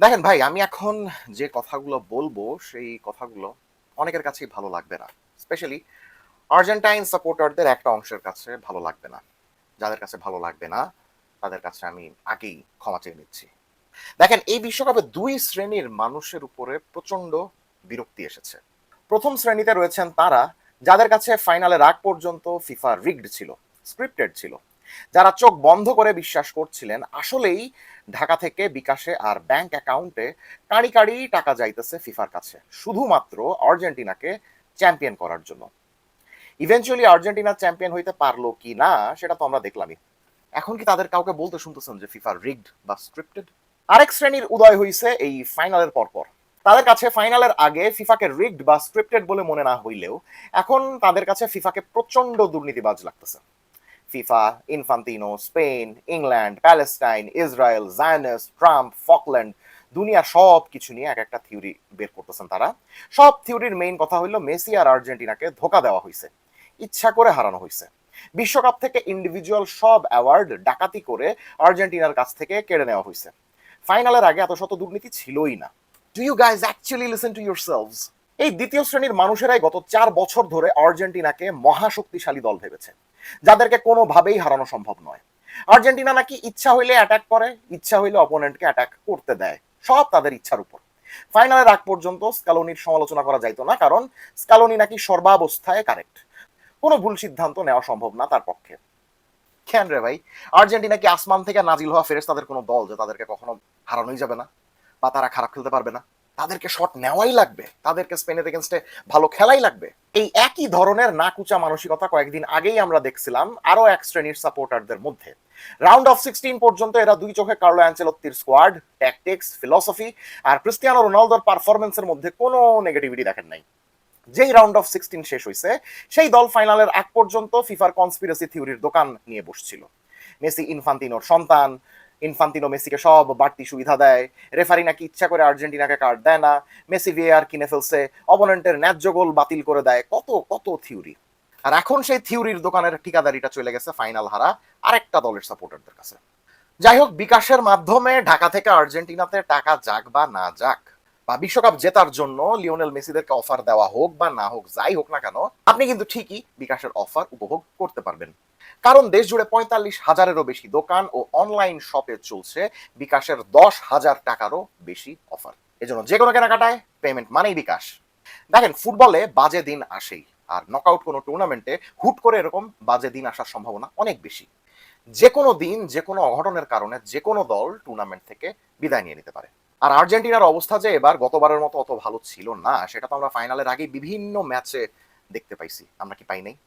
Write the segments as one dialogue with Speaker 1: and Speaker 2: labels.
Speaker 1: দেখেন ভাই, আমি এখন যে কথাগুলো বলবো সেই কথাগুলো অনেকের কাছেই ভালো লাগবে না। স্পেশালি আর্জেন্টাইন সাপোর্টারদের একটা অংশের কাছে ভালো লাগবে না। যাদের কাছে ভালো লাগবে না তাদের কাছে আমি আগেই ক্ষমা চেয়ে নিচ্ছি। দেখেন, এই বিশ্বকাপে দুই শ্রেণীর মানুষের উপরে প্রচন্ড বিরক্তি এসেছে। প্রথম শ্রেণীতে রয়েছেন তারা যাদের কাছে ফাইনালের আগ পর্যন্ত ফিফা রিগড ছিল, স্ক্রিপ্টেড ছিল, যারা চোখ বন্ধ করে বিশ্বাস করছিলেন আসলেই ঢাকা থেকে বিকাশে আর ব্যাংক অ্যাকাউন্টে কাঁড়ি কাঁড়ি টাকা যাইতেছে ফিফার কাছে শুধুমাত্র আর্জেন্টিনাকে চ্যাম্পিয়ন করার জন্য। ইভেনচুয়ালি আর্জেন্টিনা চ্যাম্পিয়ন হইতে পারলো কি না সেটা তো আমরা দেখলামই। এখন কি তাদের কাউকে বলতে শুনতেছেন যে ফিফা রিগড বা স্ক্রিপ্টেড? আরেক শ্রেণীর উদয় হইছে এই ফাইনালের পরপর। তাদের কাছে ফাইনালের আগে ফিফাকে রিগড বা স্ক্রিপ্টেড বলে মনে না হইলেও এখন তাদের কাছে ফিফাকে প্রচন্ড দুর্নীতিবাজ লাগতেছে। FIFA, Infantino, Spain, England, Palestine, Israel, জায়নাস, ট্রাম্প, ফকল্যান্ড, দুনিয়া সব কিছু নিয়ে এক একটা থিওরি বের করতেছেন তারা। সব থিওরির মেইন কথা হইল মেসি আর আর্জেন্টিনাকে ধোকা দেওয়া হয়েছে, ইচ্ছা করে হারানো হয়েছে। বিশ্বকাপ থেকে ইন্ডিভিজুয়াল সব অ্যাওয়ার্ড ডাকাতি করে আর্জেন্টিনার কাছ থেকে কেড়ে নেওয়া হয়েছে। ফাইনালের আগে এত শত দুর্নীতি ছিলই না। Do you guys actually listen to yourselves? এই দ্বিতীয় শ্রেণীর মানুষেরাই গত 4 বছর ধরে আর্জেন্টিনাকে মহাশক্তিশালী দল ভেবেছে, যাদেরকে কোনোভাবেই হারানো সম্ভব নয়। আর্জেন্টিনা নাকি ইচ্ছা হইলে অ্যাটাক করে, ইচ্ছা হইলে অপোনেন্টকে অ্যাটাক করতে দেয়, সব তাদের ইচ্ছার উপর। ফাইনালের আগ পর্যন্ত স্কালোনির সমালোচনা করা যাইতো না, কারণ স্কালোনি নাকি সর্বাবস্থায় কারেক্ট, কোনো ভুল সিদ্ধান্ত নেওয়া সম্ভব না তার পক্ষে। কেন রে ভাই, আর্জেন্টিনা কি আসমান থেকে নাজিল হওয়া ফেরেশতাদের কোনো দল যে তাদেরকে কখনো হারানোই যাবে না বা তারা খারাপ খেলতে পারবে না? তাদেরকে শট নেওয়াই লাগবে, তাদেরকে স্পেনের এগেনস্টে ভালো খেলাই লাগবে। এই একই ধরনের নাকুচা মানসিকতা কয়েকদিন আগেই আমরা দেখছিলাম আরো এক শ্রেণীর সাপোর্টারদের মধ্যে। রাউন্ড অফ 16 পর্যন্ত এরা দুই চোখে কার্লো অ্যানচেলত্তির স্কোয়াড, ট্যাকটিক্স, ফিলসফি আর ক্রিস্টিয়ানো রোনালদোর পারফরমেন্সের মধ্যে কোনো নেগেটিভিটি দেখেন নাই। যেই রাউন্ড অফ 16 শেষ হয়েছে সেই দল ফাইনালের আগ পর্যন্ত ফিফার কনস্পিরেসি থিওরির দোকান নিয়ে বসছিল। মেসি ইনফান্তিনোর সন্তান, ইনফান্তিনো মেসিকে সব বাড়তি সুবিধা দেয়, রেফারি নাকি ইচ্ছা করে আর্জেন্টিনাকে কার্ড দেয় না, মেসি ভিএআর কিনে ফেলছে, অপোনেন্টের ন্যায্য গোল বাতিল করে দেয়, কত কত থিওরি। আর এখন সেই থিওরির দোকানের ঠিকাদারিটা চলে গেছে ফাইনাল হারা আরেকটা দলের সাপোর্টারদের কাছে। যাই হোক, বিকাশের মাধ্যমে ঢাকা থেকে আর্জেন্টিনাতে টাকা যাক বা না যাক, বা বিশ্বকাপ জেতার জন্য লিওনেল মেসিদেরকে অফার দেওয়া হোক বা না হোক, যাই হোক না কেন, আপনি কিন্তু ঠিকই বিকাশের অফার উপভোগ করতে পারবেন। কারণ দেশ জুড়ে 45,000-এরও বেশি দোকান ও অনলাইন শপে চলছে বিকাশের 10,000 টাকারও বেশি অফার। এজন্য যে কোনো কেনাকাটায় পেমেন্ট মানেই বিকাশ। দেখেন, ফুটবলে বাজে দিন আসেই, আর নকআউট কোনো টুর্নামেন্টে হুট করে এরকম বাজে দিন আসার সম্ভাবনা অনেক বেশি। যে কোনো দিন যে কোনো অঘটনের কারণে যে কোনো দল টুর্নামেন্ট থেকে বিদায় নিয়ে নিতে পারে। আর আর্জেন্টিনার অবস্থা যে এবার গতবারের মতো অত ভালো ছিল না সেটা তো আমরা ফাইনালের আগে বিভিন্ন ম্যাচে দেখতে পাইছি, আমরা কি পাই নাই?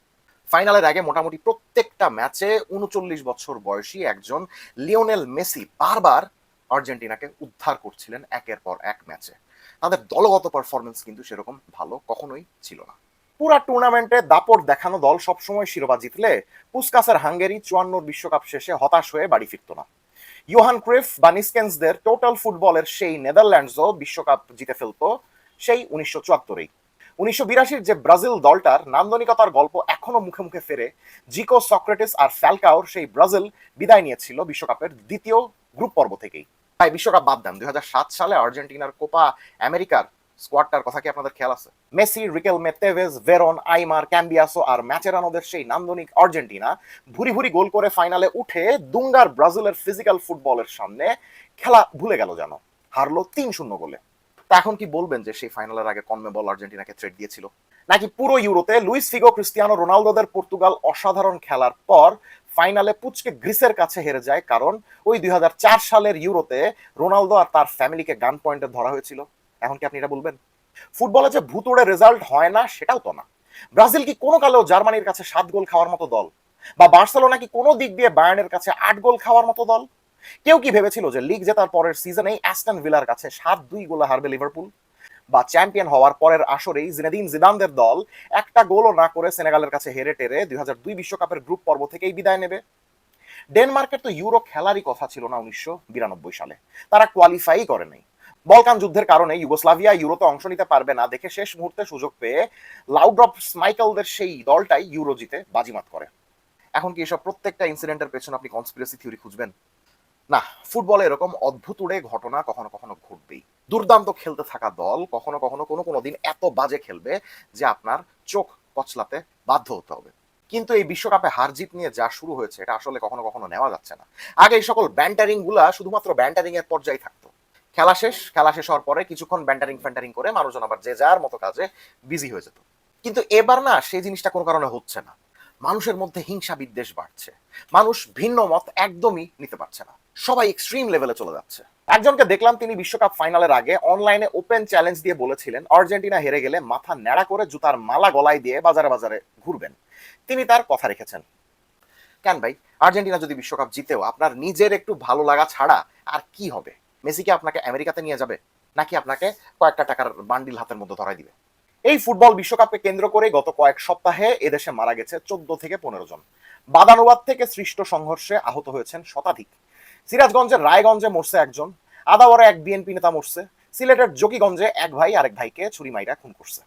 Speaker 1: ফাইনালের আগে মোটামুটি প্রত্যেকটা ম্যাচে 39 বছর বয়সী একজন লিওনেল মেসি বারবার আর্জেন্টিনাকে উদ্ধার করছিলেন একের পর এক ম্যাচে। তাদের দলগত পারফরমেন্স কিন্তু সেরকম ভালো কখনোই ছিল না। পুরা টুর্নামেন্টে দাপট দেখানো দল সবসময় শিরোপা জিতলে পুস্কাসের হাঙ্গেরি 54 বিশ্বকাপ শেষে হতাশ হয়ে বাড়ি ফিরত না। ইয়োহান ক্রিফ বা নিস্কেন্সদের টোটাল ফুটবলের সেই নেদারল্যান্ডসও বিশ্বকাপ জিতে ফেলতো সেই 1974-এই। 1982-র যে ব্রাজিল দলটার নান্দনিকতার গল্প এখনো মুখে মুখে ফেরে, জিকো, সক্রেটিস আর ফ্যালকাওর সেই ব্রাজিল বিদায় নিয়েছিল বিশ্বকাপের দ্বিতীয় গ্রুপ পর্ব থেকেই। তাই বিশ্বকাপ বাদ দেন, 2007 সালে আর্জেন্টিনার কোপা আমেরিকার স্কোয়াডটার কথা কি আপনাদের খেয়াল আছে? মেসি, রিকেলমে, তেভেজ, ভেরন, আইমার, ক্যাম্বিয়াসো আর ম্যাচেরানোদের সেই নান্দনিক আর্জেন্টিনা ভুরি ভুরি গোল করে ফাইনালে উঠে দুঙ্গার ব্রাজিলের ফিজিক্যাল ফুটবলের সামনে খেলা ভুলে গেল, যেন হারলো 3-0 গোলে। তা এখন কি বলবেন যে সেই ফাইনালের আগে কনমেবল আর্জেন্টিনাকে থ্রেট দিয়েছিল? নাকি পুরো ইউরোতে লুইস ফিগো, ক্রিস্টিয়ানো রোনালদোদের পর্তুগাল অসাধারণ খেলার পর ফাইনালে পুচকে গ্রিসের কাছে হেরে যায় কারণ ওই 2004 সালের ইউরোতে রোনালদো আর তার ফ্যামিলিকে গান পয়েন্টে ধরা হয়েছিল? এখন কি আপনি এটা বলবেন? ফুটবলে যে ভুতুড়ে রেজাল্ট হয় না সেটাও তো না। ব্রাজিল কি কোনো কালেও জার্মানির কাছে 7 গোল খাওয়ার মতো দল? বা বার্সেলোনা কি কোনো দিক দিয়ে বায়ার্নের কাছে 8 গোল খাওয়ার মতো দল? কেউ কি ভেবেছিল যে লিগ জেতার পরের সিজনেই অ্যাস্টন ভিলার কাছে 7-2 গোলে হারবে লিভারপুল? বা চ্যাম্পিয়ন হওয়ার পরের আসরেই জিনেদিন জিদানদের দল একটা গোলও না করে সেনেগালের কাছে হেরে টেরে 2002 বিশ্বকাপের গ্রুপ পর্ব থেকেই বিদায় নেবে? ডেনমার্কের তো ইউরো খেলারই কথা ছিল না 1992 সালে, তারা কোয়ালিফাই করে নাই। বলকান যুদ্ধের কারণে ইউগোস্লাভিয়া ইউরোতে অংশ নিতে পারবে না দেখে শেষ মুহূর্তে সুযোগ পেয়ে লাউড্রপ স্মাইকেলদের সেই দলটাই ইউরো জিতে বাজিমাত করে। এখন কি এসব প্রত্যেকটা ইনসিডেন্টের পেছনে আপনি কনস্পিরেসি থিওরি খুঁজবেন? না, ফুটবলে এরকম অদ্ভুতুড়ে ঘটনা কখনো কখনো ঘটবে। দুর্দান্ত খেলতে থাকা দল কখনো কখনো কোনো দিন এত বাজে খেলবে যে আপনার চোখ কচলাতে বাধ্য হতে হবে। কিন্তু এই বিশ্বকাপে হার জিত নিয়ে যা শুরু হয়েছে এটা আসলে কখনো কখনো নেওয়া যাচ্ছে না। আগে এই সকল ব্যান্টারিং গুলা শুধুমাত্র ব্যান্টারিং এর পর্যায়ে থাকতো। খেলা শেষ হওয়ার পরে কিছুক্ষণ ব্যান্টারিং ফ্যান্টারিং করে মানুষজন আবার যে যার মতো কাজে বিজি হয়ে যেত। কিন্তু এবার না সেই জিনিসটা কোনো কারণে হচ্ছে না। মানুষের মধ্যে হিংসা বিদ্বেষ বাড়ছে। মানুষ ভিন্ন মত একদমই নিতে পারছে না। সবাই এক্সট্রিম লেভেলে চলে যাচ্ছে। একজনকে দেখলাম তিনি বিশ্বকাপ ফাইনালের আগে অনলাইনে ওপেন চ্যালেঞ্জ দিয়ে বলেছিলেন আর্জেন্টিনা হেরে গেলে মাথা ন্যাড়া করে জুতার মালা গলায় দিয়ে বাজারে বাজারে ঘুরবেন। তিনি তার কথা রেখেছেন। কেন ভাই, আর্জেন্টিনা যদি বিশ্বকাপ জিতেও আপনার নিজের একটু ভালো লাগা ছাড়া আর কি হবে? মেসি কি আপনাকে আমেরিকাতে নিয়ে যাবে, নাকি আপনাকে কয়েকটা টাকার বান্ডিল হাতের মধ্যে ধরাই দিবে? এই ফুটবল বিশ্বকাপকে কেন্দ্র করে গত কয়েক সপ্তাহে এদেশে মারা গেছে 14 থেকে 15 জন। বাদানুবাদ থেকে সৃষ্ট সংঘর্ষে আহত হয়েছেন শতাধিক। সিরাজগঞ্জের রায়গঞ্জে মরছে একজন, আদাবরে এক বিএনপি নেতা মরছে, সিলেটের জকিগঞ্জে এক ভাই আরেক ভাইকে ছুরি মাইরা খুন করছে।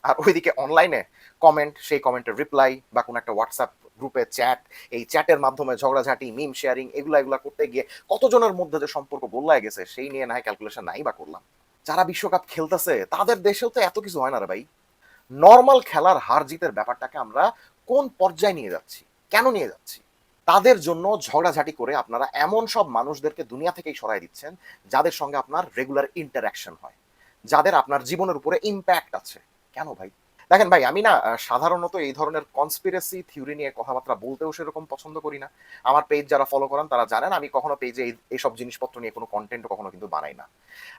Speaker 1: আর ওইদিকে অনলাইনে কমেন্ট, সেই কমেন্টের রিপ্লাই বা কোনো একটা হোয়াটসঅ্যাপ গ্রুপে চ্যাট, এই চ্যাটের মাধ্যমে ঝগড়াঝাটি, মিম শেয়ারিং এগুলা করতে গিয়ে কতজনের মধ্যে যে সম্পর্ক বদলায় গেছে সেই নিয়ে না হয় ক্যালকুলেশন নাই বা করলাম। যারা বিশ্বকাপ খেলতেছে তাদের দেশেও তো এত কিছু হয় না রে ভাই। নর্মাল খেলার হার জিতের ব্যাপারটাকে আমরা কোন পর্যায়ে নিয়ে যাচ্ছি, কেন নিয়ে যাচ্ছি? তাদের জন্য ঝগড়াঝাটি করে আপনারা এমন সব মানুষদেরকে দুনিয়া থেকেই সরাই দিচ্ছেন যাদের সঙ্গে আপনার রেগুলার ইন্টারাকশন হয়, যাদের আপনার জীবনের উপরে ইম্প্যাক্ট আছে। কেন ভাই? দেখেন ভাই, আমি না সাধারণত এই ধরনের কনস্পিরেসি থিওরি নিয়ে কথাবার্তা বলতেও সেরকম পছন্দ করি না। আমার পেজ যারা ফলো করেন তারা জানেন আমি কখনো পেজে এইসব জিনিসপত্র নিয়ে কোনো কন্টেন্ট কখনো কিন্তু বানাই না।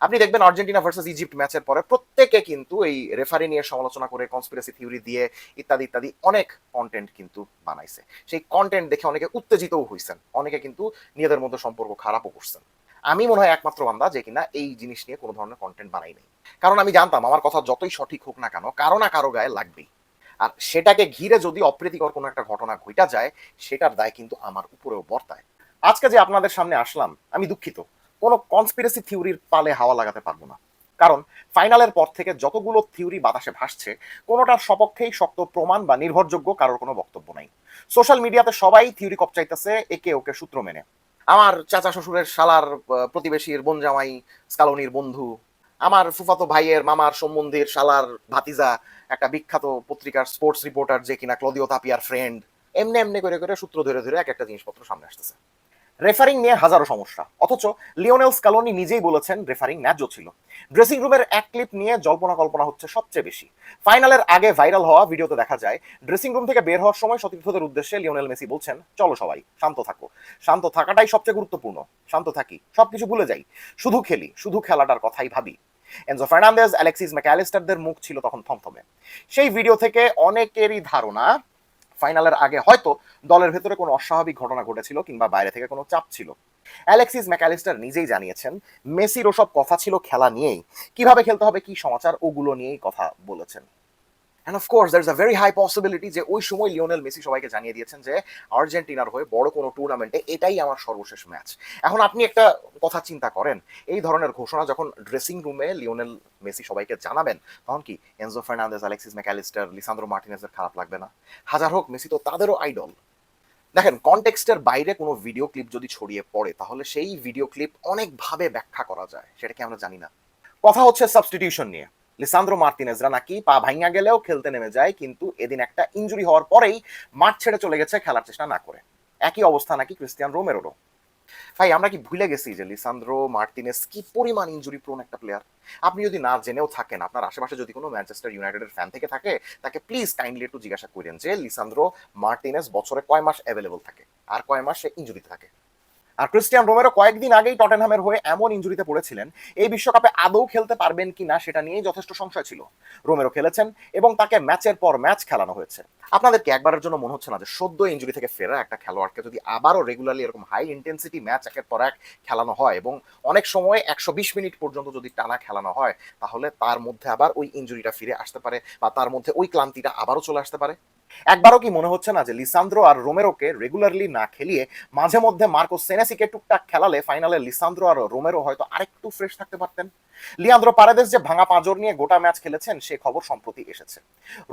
Speaker 1: আপনি দেখবেন আর্জেন্টিনা ভার্সেস ইজিপ্ট ম্যাচের পরে প্রত্যেকে কিন্তু এই রেফারি নিয়ে সমালোচনা করে কনস্পিরেসি থিওরি দিয়ে ইত্যাদি ইত্যাদি অনেক কন্টেন্ট কিন্তু বানাইছে। সেই কন্টেন্ট দেখে অনেকে উত্তেজিতও হয়েছেন, অনেকে কিন্তু নিজেদের মধ্যে সম্পর্ক খারাপও করছেন। আমি মনে হয় একমাত্র বান্দা যে কিনা এই জিনিস নিয়ে কোনো ধরনের কন্টেন্ট বানাই নাই। কারণ আমি জানতাম আমার কথা যতই সঠিক হোক না কেন কারো না কারো গায়ে লাগবেই। আর সেটাকে ঘিরে যদি অপ্রীতিকর কোনো একটা ঘটনা ঘটা যায় সেটার দায় কিন্তু আমার উপরেও বর্তায়। আজকে যে আপনাদের সামনে আসলাম আমি দুঃখিত, কোনো কনস্পিরেসি থিওরির পালে হাওয়া লাগাতে পারবো না। কারণ ফাইনালের পর থেকে যতগুলো থিওরি বাতাসে ভাসছে কোনোটার সপক্ষেই শক্ত প্রমাণ বা নির্ভরযোগ্য কারোর কোনো বক্তব্য নাই। সোশ্যাল মিডিয়াতে সবাই থিওরি কপচাইতেছে একে ওকে সূত্র মেনে। আমার চাচা শ্বশুরের শালার প্রতিবেশীর বোন জামাই স্কালোনির বন্ধু, আমার ফুফাতো ভাইয়ের মামার সম্বন্ধীর শালার ভাতিজা একটা বিখ্যাত পত্রিকার স্পোর্টস রিপোর্টার যে কিনা ক্লদিও তাপিয়ার ফ্রেন্ড, এমনি এমনি করে করে সূত্র ধরে ধরে এক একটা জিনিসপত্র সামনে আসতেছে। রেফারিং নিয়ে হাজারো সমস্যা, অথচ লিওনেল স্কালোনি নিজেই বলেছেন রেফারিং ন্যায্য ছিল। ড্রেসিং রুমের এক ক্লিপ নিয়ে জল্পনা কল্পনা হচ্ছে সবচেয়ে বেশি। ফাইনালের আগে ভাইরাল হওয়া ভিডিওতে দেখা যায় ড্রেসিং রুম থেকে বের হওয়ার সময় সতীর্থদের উদ্দেশ্যে লিওনেল মেসি বলছেন, চলো সবাই শান্ত থাকো, শান্ত থাকাটাই সবচেয়ে গুরুত্বপূর্ণ, শান্ত থাকি, সবকিছু ভুলে যাই, শুধু খেলি, শুধু খেলাটার কথাই ভাবি। এনজো ফার্নান্দেজ, অ্যালেক্সিস ম্যাকঅ্যালিস্টারদের মুখ ছিল তখন থমথমে। সেই ভিডিও থেকে অনেকেরই ধারণা ফাইনালের আগে হয়তো দলের ভেতরে কোনো অস্বাভাবিক ঘটনা ঘটেছিল কিংবা বাইরে থেকে কোনো চাপ ছিল। অ্যালেক্সিস ম্যাকঅ্যালিস্টার নিজেই জানিয়েছেন মেসির ওসব কথা ছিল খেলা নিয়েই, কিভাবে খেলতে হবে, কি সমাচার, ওগুলো নিয়েই কথা বলেছেন। And of course there is a very high possibility যে ওই সময় লিওনেল মেসি সবাইকে জানিয়ে দিয়েছেন যে আর্জেন্টিনার হয়ে বড় কোনো টুর্নামেন্টে এটাই আমার সর্বশেষ ম্যাচ। এখন আপনি একটা কথা চিন্তা করেন, এই ধরনের ঘোষণা যখন ড্রেসিং রুমে লিওনেল মেসি সবাইকে জানাবেন তখন কি Enzo Fernandez, Alexis MacAllister, Lisandro মার্টিনেজের খারাপ লাগবে না? হাজার হোক মেসি তো তাদেরও আইডল। দেখেন, কনটেক্সটের বাইরে কোনো ভিডিও ক্লিপ যদি ছড়িয়ে পড়ে তাহলে সেই ভিডিও ক্লিপ অনেকভাবে ব্যাখ্যা করা যায়, সেটাকে আমরা জানি না। কথা হচ্ছে সাবস্টিটিউশন নিয়ে। লিসান্দ্রো মার্তিনেজরা নাকি পা ভাঙা গেলেও খেলতে নেমে যায়, কিন্তু এদিন একটা ইনজুরি হওয়ার পরেই মাঠ ছেড়ে চলে গেছে খেলার চেষ্টা না করে। একই অবস্থা নাকি ক্রিস্টিয়ান রোমেরোরও। ভাই, আমরা কি ভুলে গেছি যে লিসান্দ্রো মার্টিনেজ কি পরিমাণ ইনজুরি প্রোন একটা প্লেয়ার? আপনি যদি না জেনেও থাকেন, আপনার আশেপাশে যদি কোনো ম্যানচেস্টার ইউনাইটেডের ফ্যান থেকে থাকে তাকে প্লিজ কাইন্ডলি একটু জিজ্ঞাসা করেন যে লিসান্দ্রো মার্টিনেজ বছরে কয় মাস অ্যাভেলেবল থাকে আর কয় মাস সে ইনজুরিতে থাকে। আর ক্রিস্টিয়ান রোমেরো কয়েকদিন আগেই টটেনহামের হয়ে এমন ইনজুরিতে পড়েছিলেন এই বিশ্বকাপে আদৌ খেলতে পারবেন কিনা সেটা নিয়েই যথেষ্ট সংশয় ছিল। রোমেরো খেলেছেন এবং তাকে ম্যাচের পর ম্যাচ খেলানো হয়েছে। আপনাদেরকে একবারের জন্য মনে হচ্ছে না যে সদ্য ইনজুরি থেকে ফেরা একটা খেলোয়াড়কে যদি আবারও রেগুলারলি এরকম হাই ইন্টেন্সিটি ম্যাচ একের পর এক খেলানো হয় এবং অনেক সময় 120 মিনিট পর্যন্ত যদি টানা খেলানো হয় তাহলে তার মধ্যে আবার ওই ইনজুরিটা ফিরে আসতে পারে বা তার মধ্যে ওই ক্লান্তিটা আবারও চলে আসতে পারে? একবারও কি মনে হচ্ছে না যে লিসান্দ্রো আর রোমেরোকে রেগুলারলি না খেলিয়ে মাঝে মধ্যে মার্কো সেনেসিকে টুকটাক খেলালে ফাইনালে লিসান্দ্রো আর রোমেরো হয়তো আরেকটু ফ্রেশ থাকতে পারতেন? লিয়ান্দ্রো পারাদেস যে ভাঙা পাঁজর নিয়ে গোটা ম্যাচ খেলেছেন সে খবর সম্প্রতি এসেছে।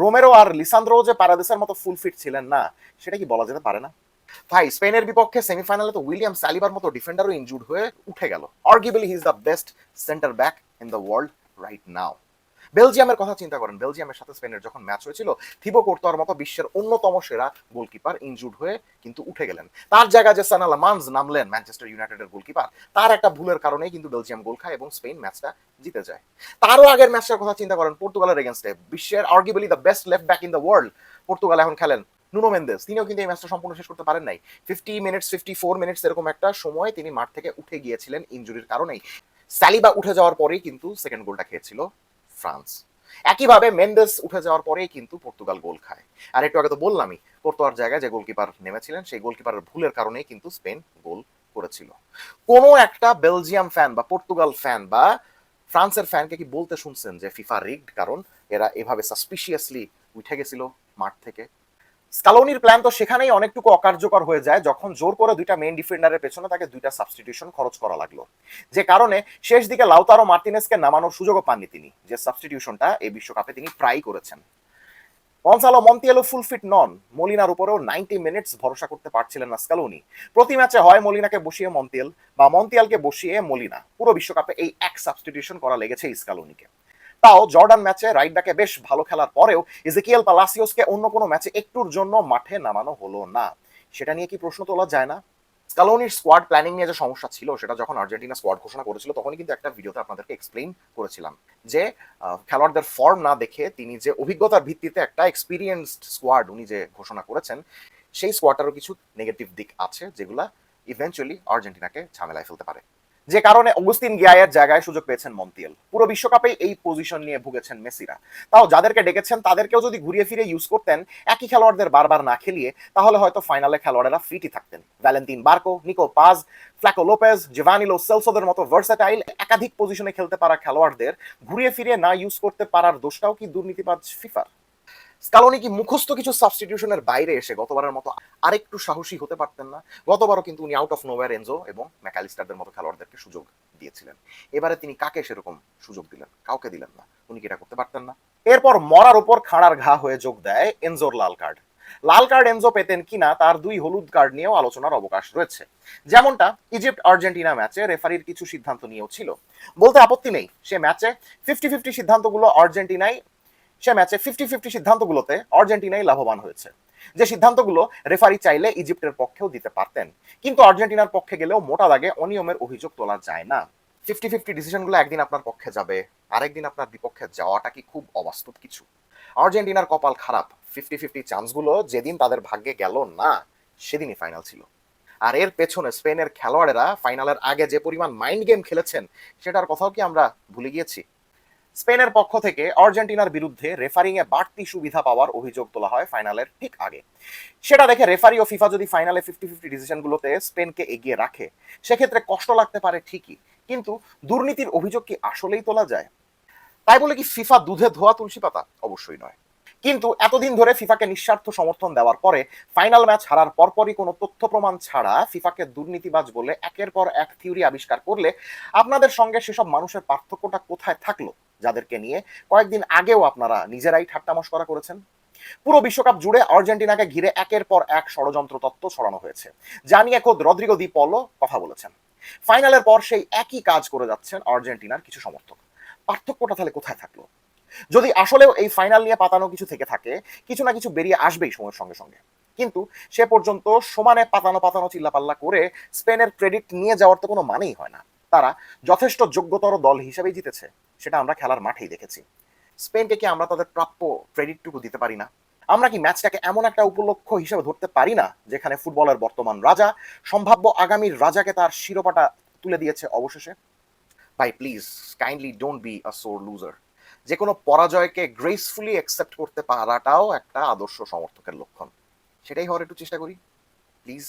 Speaker 1: রোমেরো আর লিসান্দ্রো যে পারাদেসের মতো ফুল ফিট ছিলেন না সেটা কি বলা যেতে পারে না? ভাই, স্পেনের বিপক্ষে সেমিফাইনালে তো উইলিয়াম সালিবার মতো ডিফেন্ডারও ইনজুর্ড হয়ে উঠে গেল। Arguably he is the best centre back in the world right now. বেলজিয়ামের কথা চিন্তা করেন, বেলজিয়ামের সাথে স্পেনের যখন ম্যাচ হয়েছিল, থিবো কোর্তোয়ার মতো বিশ্বের অন্যতম সেরা গোলকিপার ইনজুর্ড হয়ে কিন্তু উঠে গেলেন। তার জায়গায় যে সানা লামান্স নামলেন, ম্যানচেস্টার ইউনাইটেডের গোলকিপার, তার একটা ভুলের কারণেই কিন্তু বেলজিয়াম গোল খায় এবং স্পেন ম্যাচটা জিতে যায়। তারও আগের ম্যাচটার কথা চিন্তা করেন, পর্তুগালের এগেনস্টে, বিশ্বের arguably the best left back in the world Portugal এখন খেলেন নুনো মেন্দেস, তিনিও কিন্তু এই ম্যাচটা সম্পূর্ণ শেষ করতে পারেন নাই। 50 মিনিটস 54 মিনিটস এরকম একটা সময় তিনি মাঠ থেকে উঠে গিয়েছিলেন ইনজুরির কারণেই। সালিবা উঠে যাওয়ার পরেই কিন্তু সেকেন্ড গোলটা খেয়েছিল ফ্রান্স। একইভাবে মেন্ডেস উঠে যাওয়ার পরেই কিন্তু পর্তুগাল গোল খায়। আর একটু আগে তো বললামই, কোর্তোয়ার জায়গায় যে গোলকিপার নেমেছিলেন সেই গোলকিপারের ভুলের কারণেই কিন্তু স্পেন গোল করেছিল। কোনো একটা বেলজিয়াম ফ্যান বা পর্তুগাল ফ্যান বা ফ্রান্সের ফ্যানকে কি বলতে শুনছেন যে ফিফা রিগড কারণ এরা এভাবে সাসপিশিয়াসলি উঠে গেছিল মাঠ থেকে? স্কালোনির প্ল্যান তো সেখানেই অনেকটুকু অকার্যকর হয়ে যায় যখন জোর করে দুইটা মেইন ডিফেন্ডারের পেছনে তাকে দুইটা সাবস্টিটিউশন খরচ করা লাগলো, যে কারণে শেষ দিকে লাউতারো মার্টিনেসকে নামানোর সুযোগও পাননি তিনি, যে সাবস্টিটিউশনটা এই বিশ্বকাপে তিনি প্রায় করেছেন। গনসালো মন্তিয়ালো ফুল ফিট নন, মলিনার উপরেও 90 মিনিটস ভরসা করতে পারছিলেন না স্কালোনি। প্রতি ম্যাচে হয় মলিনাকে বসিয়ে মন্তিয়াল বা মন্তিয়ালকে বসিয়ে মলিনা, পুরো বিশ্বকাপে এই এক সাবস্টিটিউশন করা লেগেছে স্কালোনিকে। তাও জর্ডান ম্যাচে রাইট ব্যাকে বেশ ভালো খেলার পরেও ইজেকিয়েল পালাসিওসকে অন্য কোনো ম্যাচে একটুর জন্য মাঠে নামানো হলো না। সেটা নিয়ে কি প্রশ্ন তোলা যায় না? স্কালোনির স্কোয়াড প্ল্যানিং নিয়ে যে সমস্যা ছিল সেটা যখন আর্জেন্টিনা স্কোয়াড ঘোষণা করেছিল তখনই কিন্তু একটা ভিডিওতে আপনাদেরকে এক্সপ্লেইন করেছিলাম যে খেলোয়াড়দের ফর্ম না দেখে তিনি যে অভিজ্ঞতার ভিত্তিতে একটা এক্সপিরিয়েন্সড স্কোয়াড উনি যে ঘোষণা করেছেন সেই স্কোয়াডটারও কিছু নেগেটিভ দিক আছে যেগুলা ইভেন্চুয়ালি আর্জেন্টিনাকে ঝামেলায় ফেলতে পারে। যে কারণে অগুস্তিন গিয়ায়ের জায়গায় সুযোগ পেয়েছেন মন্তিয়াল। পুরো বিশ্বকাপে এই পজিশন নিয়ে ভুগেছেন মেসিরা। তাও যাদেরকে ডেকেছেন তাদেরকেও যদি ঘুরিয়ে ফিরে ইউজ করতেন একই খেলোয়াড়দের বারবার না খেলিয়ে, তাহলে হয়তো ফাইনালে খেলোয়াড়েরা ফিটই থাকতেন। ভ্যালেন্তিন বার্কো, নিকো পাজ, ফ্ল্যাকো লোপেজ, জিভানি লো সেলসোদের মতো ভার্সাটাইল একাধিক পজিশনে খেলতে পারা খেলোয়াড়দের ঘুরিয়ে ফিরে না ইউজ করতে পারার দোষটাও কি দুর্নীতিবাজ ফিফার? স্কালোনি কি মুখস্থ কিছু সাবস্টিটিউশনের বাইরে এসে গতবারের মতো আরেকটু সাহসী হতে পারতেন না? গতবারও কিন্তু উনি আউট অফ নোওয়্যার এনজো এবং ম্যাকালিস্টারদের মতো খেলোয়াড়দেরকে সুযোগ দিয়েছিলেন। এবারে তিনি কাকে সেরকম সুযোগ দিলেন? কাউকে দিলেন না। উনি কি এটা করতে পারতেন না? এরপর মরার উপর খাড়ার ঘা হয়ে যোগ দেয় এনজোর লাল কার্ড। লাল কার্ড এনজো পেতেন কিনা তার দুই হলুদ কার্ড নিয়েও আলোচনার অবকাশ রয়েছে। যেমনটা ইজিপ্ট আর্জেন্টিনা ম্যাচে রেফারির কিছু সিদ্ধান্ত নিয়েও ছিল। বলতে আপত্তি নেই, সে ম্যাচে 50-50 সিদ্ধান্তগুলো আর্জেন্টিনাই সে ম্যাচে 50-50 সিদ্ধান্তগুলোতে আর্জেন্টিনাই লাভবান হয়েছে। যে সিদ্ধান্তগুলো রেফারি চাইলে ইজিপ্টের পক্ষেও দিতে পারতেন, কিন্তু আর্জেন্টিনার পক্ষে গেলেও মোটা দাগে অনিয়মের অভিযোগ তোলা যায় না। 50-50 ডিসিশনগুলো একদিন আপনার পক্ষে যাবে, আরেকদিন আপনার বিপক্ষে যাওয়াটা কি খুব অবাস্তব কিছু? আর্জেন্টিনার কপাল খারাপ, 50-50 চান্সগুলো যেদিন তাদের ভাগ্যে গেল না সেদিনই ফাইনাল ছিল। আর এর পেছনে স্পেনের খেলোয়াড়েরা ফাইনালের আগে যে পরিমাণ মাইন্ড গেম খেলেছেন সেটার কথাও কি আমরা ভুলে গিয়েছি? স্পেনের পক্ষ থেকে আর্জেন্টিনার বিরুদ্ধে রেফারিং এ বাড়তি সুবিধা পাওয়ার অভিযোগ তোলা হয় ফাইনালের ঠিক আগে। সেটা দেখে রেফারি ও ফিফা যদি ফাইনালে 50-50 ডিসিশনগুলোতে স্পেনকে এগিয়ে রাখে সেক্ষেত্রে কষ্ট লাগতে পারে ঠিকই, কিন্তু দুর্নীতির অভিযোগ কি আসলেই তোলা যায়? তাই বলে কি ফিফা দুধে ধোয়া তুলসী পাতা? অবশ্যই নয়। কিন্তু এতদিন ধরে ফিফাকে নিঃস্বার্থ সমর্থন দেওয়ার পরে ফাইনাল ম্যাচ হারার পরপরই কোনো তথ্য প্রমাণ ছাড়া ফিফাকে দুর্নীতিবাজ বলে একের পর এক থিওরি আবিষ্কার করলে আপনাদের সঙ্গে সেসব মানুষের পার্থক্যটা কোথায় থাকলো যাদেরকে নিয়ে কয়েকদিন আগেও আপনারা নিজেরাই ঠাট্টা মশকরা করেছেন? পুরো বিশ্বকাপ জুড়ে আর্জেন্টিনাকে ঘিরে একের পর এক ষড়যন্ত্র তত্ত্ব ছড়ানো হয়েছে, যা নিয়ে খোদ রদ্রিগো দি পলো কথা বলেছেন। ফাইনালের পর সেই একই কাজ করে যাচ্ছেন আর্জেন্টিনার কিছু সমর্থক। পার্থক্যটা তাহলে কোথায় থাকলো? যদি আসলেও এই ফাইনাল নিয়ে পাতানো কিছু থেকে থাকে, কিছু না কিছু বেরিয়ে আসবেই সময়ের সঙ্গে সঙ্গে। কিন্তু সে পর্যন্ত সমানে পাতানো পাতানো চিল্লাপাল্লা করে স্পেনের ক্রেডিট নিয়ে যাওয়ার তো কোনো মানেই হয় না। তারা যথেষ্ট যোগ্যতর দল হিসেবেই জিতেছে, সেটা আমরা খেলার মাঠেই দেখেছি। স্পেনকে কি আমরা তাদের প্রাপ্য ক্রেডিটটুকু দিতে পারি না? আমরা কি ম্যাচটাকে এমন একটা উপলক্ষ হিসেবে ধরতে পারি না যেখানে ফুটবলের বর্তমান রাজা সম্ভাব্য আগামীর রাজাকে তার শিরোপাটা তুলে দিয়েছে অবশেষে? ভাই please, kindly don't be a sore loser. যে কোনো পরাজয়কে গ্রেসফুলি অ্যাকসেপ্ট করতে পারাটাও একটা আদর্শ সমর্থকের লক্ষণ। সেটাই হওয়ার একটু চেষ্টা করি প্লিজ।